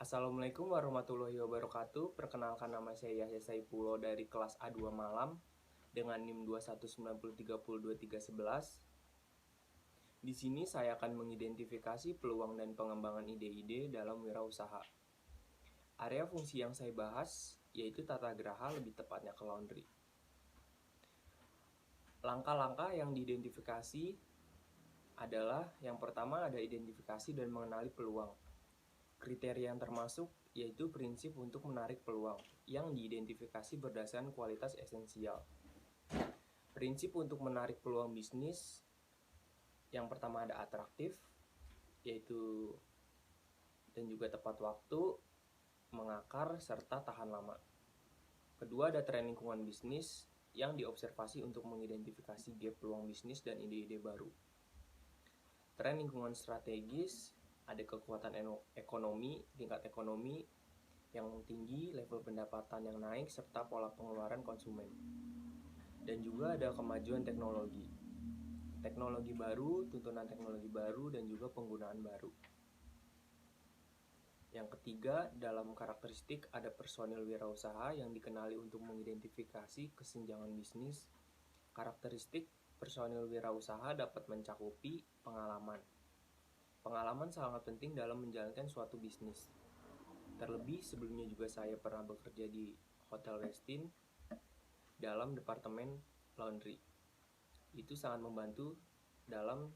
Assalamualaikum warahmatullahi wabarakatuh. Perkenalkan, nama saya Yahya Saipulo dari kelas A2 Malam dengan NIM 219030231. Di sini saya akan mengidentifikasi peluang dan pengembangan ide-ide dalam wirausaha. Area fungsi yang saya bahas yaitu tata geraha, lebih tepatnya ke laundry. Langkah-langkah yang diidentifikasi adalah yang pertama ada identifikasi dan mengenali peluang. Kriteria yang termasuk yaitu prinsip untuk menarik peluang yang diidentifikasi berdasarkan kualitas esensial. Prinsip untuk menarik peluang bisnis yang pertama ada atraktif, yaitu dan juga tepat waktu, mengakar, serta tahan lama. Kedua ada tren lingkungan bisnis yang diobservasi untuk mengidentifikasi gap peluang bisnis dan ide-ide baru. Tren lingkungan strategis ada kekuatan ekonomi, tingkat ekonomi yang tinggi, level pendapatan yang naik, serta pola pengeluaran konsumen. Dan juga ada kemajuan teknologi. Teknologi baru, tuntunan teknologi baru, dan juga penggunaan baru. Yang ketiga, dalam karakteristik ada personil wirausaha yang dikenali untuk mengidentifikasi kesenjangan bisnis. Karakteristik personil wirausaha dapat mencakupi pengalaman. Pengalaman sangat penting dalam menjalankan suatu bisnis. Terlebih sebelumnya juga saya pernah bekerja di Hotel Westin dalam departemen laundry. Itu sangat membantu dalam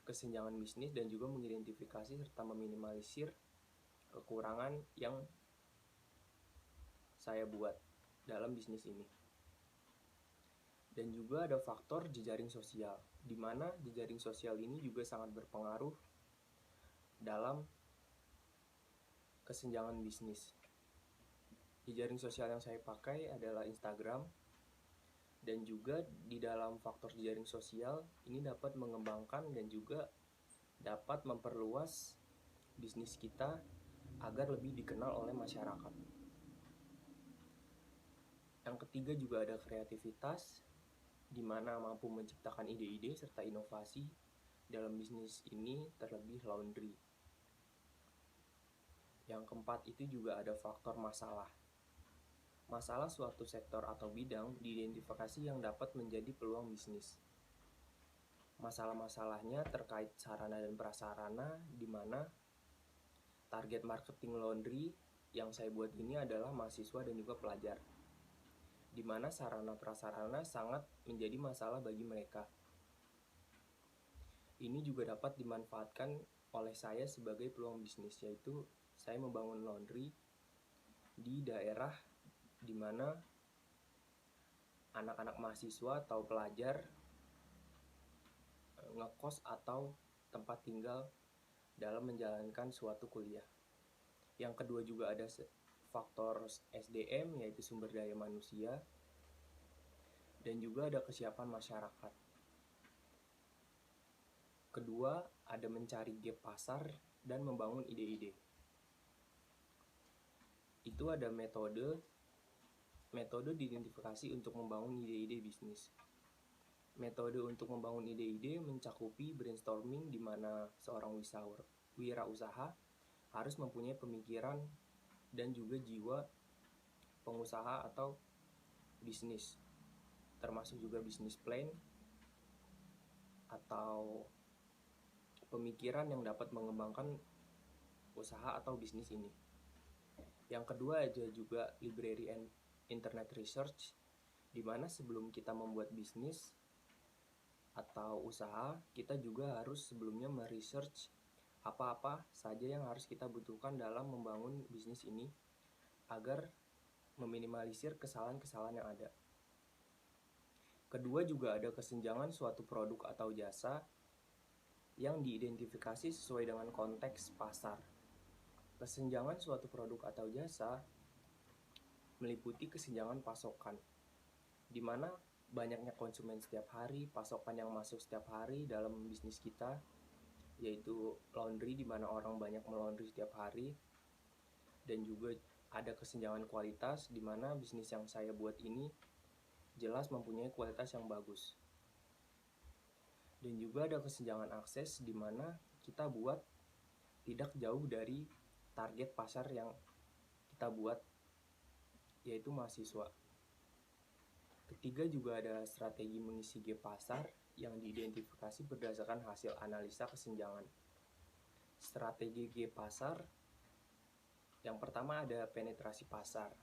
kesenjangan bisnis dan juga mengidentifikasi serta meminimalisir kekurangan yang saya buat dalam bisnis ini. Dan juga ada faktor jejaring sosial, di mana jejaring sosial ini juga sangat berpengaruh dalam kesenjangan bisnis. Jejaring sosial yang saya pakai adalah Instagram, dan juga di dalam faktor jejaring sosial ini dapat mengembangkan dan juga dapat memperluas bisnis kita agar lebih dikenal oleh masyarakat. Yang ketiga juga ada kreativitas, di mana mampu menciptakan ide-ide serta inovasi dalam bisnis ini, terlebih laundry. Yang keempat itu juga ada faktor masalah. Masalah suatu sektor atau bidang diidentifikasi yang dapat menjadi peluang bisnis. Masalah-masalahnya terkait sarana dan prasarana, di mana target marketing laundry yang saya buat ini adalah mahasiswa dan juga pelajar, di mana sarana prasarana sangat menjadi masalah bagi mereka. Ini juga dapat dimanfaatkan oleh saya sebagai peluang bisnis, yaitu saya membangun laundry di daerah di mana anak-anak mahasiswa atau pelajar ngekos atau tempat tinggal dalam menjalankan suatu kuliah. Yang kedua juga ada faktor SDM, yaitu sumber daya manusia, dan juga ada kesiapan masyarakat. Kedua, ada mencari gap pasar dan membangun ide-ide. Itu ada metode diidentifikasi untuk membangun ide-ide bisnis. Metode untuk membangun ide-ide mencakupi brainstorming, di mana seorang wirausaha harus mempunyai pemikiran dan juga jiwa pengusaha atau bisnis, termasuk juga bisnis plan atau pemikiran yang dapat mengembangkan usaha atau bisnis ini. Yang kedua ada juga library and internet research, di mana sebelum kita membuat bisnis atau usaha, kita juga harus sebelumnya meresearch apa-apa saja yang harus kita butuhkan dalam membangun bisnis ini agar meminimalisir kesalahan-kesalahan yang ada. Kedua juga ada kesenjangan suatu produk atau jasa yang diidentifikasi sesuai dengan konteks pasar. Kesenjangan suatu produk atau jasa meliputi kesenjangan pasokan, di mana banyaknya konsumen setiap hari, pasokan yang masuk setiap hari dalam bisnis kita, yaitu laundry, di mana orang banyak melaundry setiap hari. Dan juga ada kesenjangan kualitas, di mana bisnis yang saya buat ini jelas mempunyai kualitas yang bagus. Dan juga ada kesenjangan akses, di mana kita buat tidak jauh dari target pasar yang kita buat, yaitu mahasiswa. Ketiga juga ada strategi mengisi gap pasar yang diidentifikasi berdasarkan hasil analisa kesenjangan. Strategi gap pasar yang pertama ada penetrasi pasar,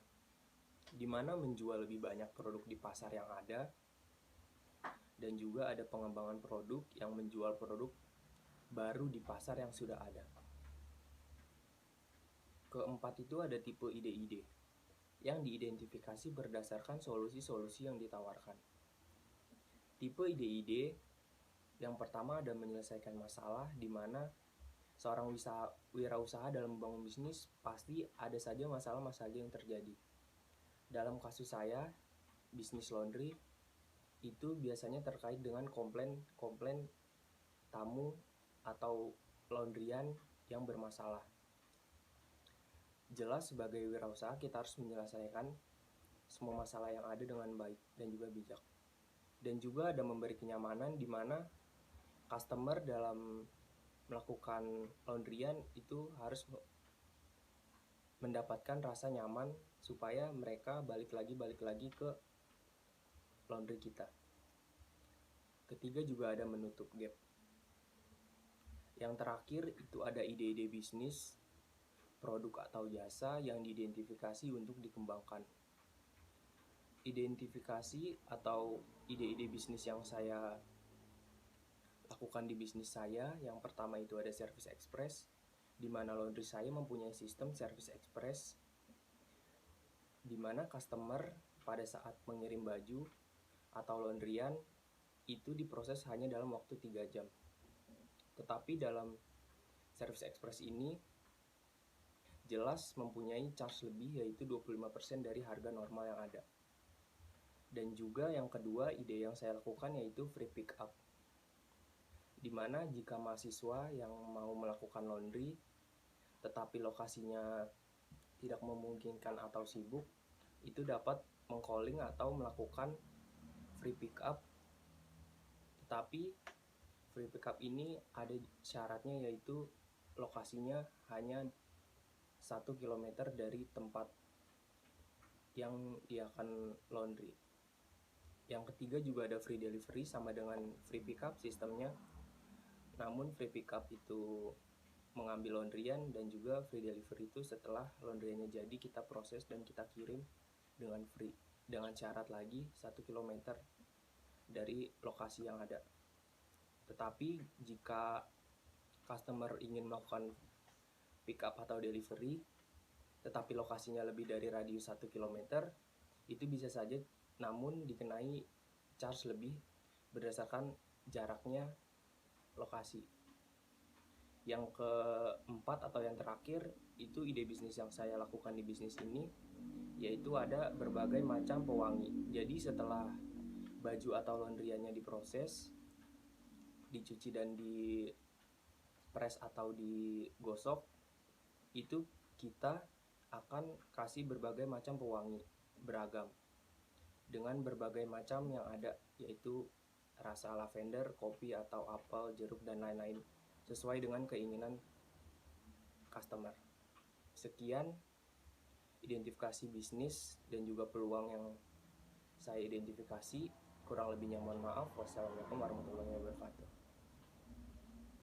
di mana menjual lebih banyak produk di pasar yang ada, dan juga ada pengembangan produk yang menjual produk baru di pasar yang sudah ada. Keempat itu ada tipe ide-ide yang diidentifikasi berdasarkan solusi-solusi yang ditawarkan. Tipe ide-ide yang pertama ada menyelesaikan masalah, di mana seorang wirausaha dalam membangun bisnis pasti ada saja masalah-masalah yang terjadi. Dalam kasus saya, bisnis laundry, itu biasanya terkait dengan komplain tamu atau laundryan yang bermasalah. Jelas sebagai wirausaha kita harus menyelesaikan semua masalah yang ada dengan baik dan juga bijak. Dan juga ada memberi kenyamanan, di mana customer dalam melakukan laundryan itu harus mendapatkan rasa nyaman supaya mereka balik lagi ke laundry kita. Ketiga juga ada menutup gap. Yang terakhir itu ada ide-ide bisnis, produk atau jasa yang diidentifikasi untuk dikembangkan. Identifikasi atau ide-ide bisnis yang saya lakukan di bisnis saya, yang pertama itu ada service express, di mana laundry saya mempunyai sistem service express, di mana customer pada saat mengirim baju atau laundryan itu diproses hanya dalam waktu 3 jam. Tetapi dalam service express ini jelas mempunyai charge lebih, yaitu 25% dari harga normal yang ada. Dan juga yang kedua ide yang saya lakukan yaitu free pick up, dimana jika mahasiswa yang mau melakukan laundry tetapi lokasinya tidak memungkinkan atau sibuk, itu dapat meng-calling atau melakukan free pick up. Tetapi free pick up ini ada syaratnya, yaitu lokasinya hanya 1 km dari tempat yang dia akan laundry. Yang ketiga juga ada free delivery, sama dengan free pick up sistemnya. Namun free pick up itu mengambil laundryan, dan juga free delivery itu setelah laundryannya jadi kita proses dan kita kirim dengan free, dengan syarat lagi 1 km dari lokasi yang ada. Tetapi jika customer ingin melakukan pick up atau delivery tetapi lokasinya lebih dari radius 1 km, itu bisa saja namun dikenai charge lebih berdasarkan jaraknya lokasi. Yang keempat atau yang terakhir itu ide bisnis yang saya lakukan di bisnis ini, yaitu ada berbagai macam pewangi. Jadi setelah baju atau laundryannya diproses, dicuci dan di press atau digosok, itu kita akan kasih berbagai macam pewangi beragam dengan berbagai macam yang ada, yaitu rasa lavender, kopi atau apel, jeruk, dan lain-lain sesuai dengan keinginan customer. Sekian identifikasi bisnis dan juga peluang yang saya identifikasi. Kurang lebihnya mohon maaf. Wassalamualaikum warahmatullahi wabarakatuh.